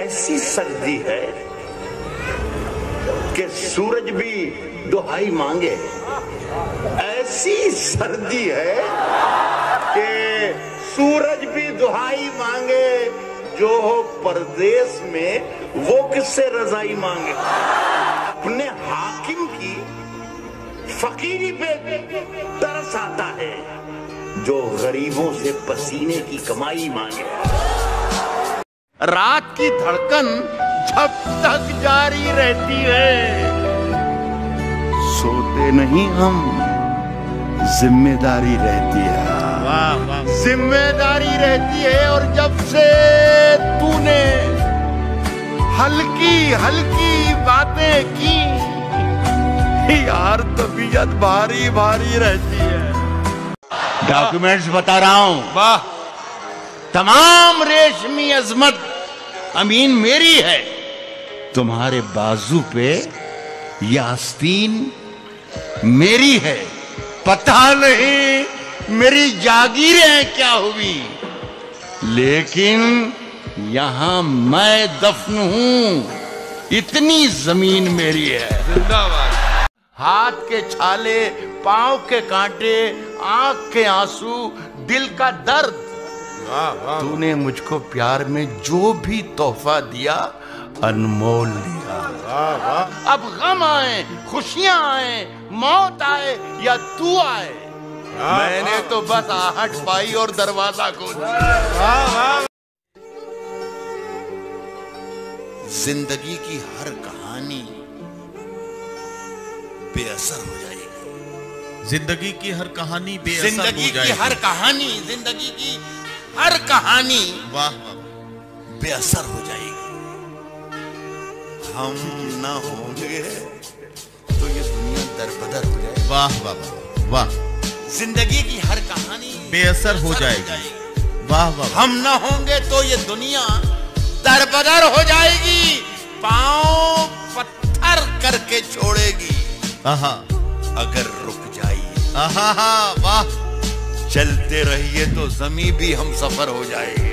ऐसी सर्दी है कि सूरज भी दुहाई मांगे। ऐसी सर्दी है कि सूरज भी दुहाई मांगे। जो हो परदेश में वो किससे रजाई मांगे। अपने हाकिम की फकीरी पे तरस आता है जो गरीबों से पसीने की कमाई मांगे। रात की धड़कन जब तक जारी रहती है, सोते नहीं हम, जिम्मेदारी रहती है। वाह वाह, जिम्मेदारी रहती है। और जब से तूने हल्की हल्की बातें की यार, तबीयत भारी भारी रहती है। डॉक्यूमेंट्स बता रहा हूं। वाह, तमाम रेशमी अजमत अमीन मेरी है। तुम्हारे बाजू पे ये आस्तीन मेरी है। पता नहीं मेरी जागीरें क्या हुई, लेकिन यहां मैं दफन हूं। इतनी जमीन मेरी है। जिंदाबाद। हाथ के छाले, पांव के कांटे, आंख के आंसू, दिल का दर्द। तूने मुझको प्यार में जो भी तोहफा दिया अनमोल दिया। अब गम आए, खुशियां आए, मौत आए या तू आए, मैंने तो बस आहट पाई और दरवाजा खोल दिया। जिंदगी की हर कहानी बेअसर हो जाएगी। जिंदगी की हर कहानी बेअसर हो जाएगी। जिंदगी की हर कहानी, जिंदगी की हर कहानी वाह बेअसर हो जाएगी। हम ना होंगे तो ये दुनिया दरबदर हो जाएगी। वाह वाह वाह, जिंदगी की हर कहानी बेअसर हो जाएगी। वाह वाह, हम ना होंगे तो ये दुनिया दरबदर हो जाएगी। पांव पत्थर करके छोड़ेगी आहा, अगर रुक जाइए। आहा, वाह, चलते रहिए तो जमीन भी हम सफर हो जाएगी।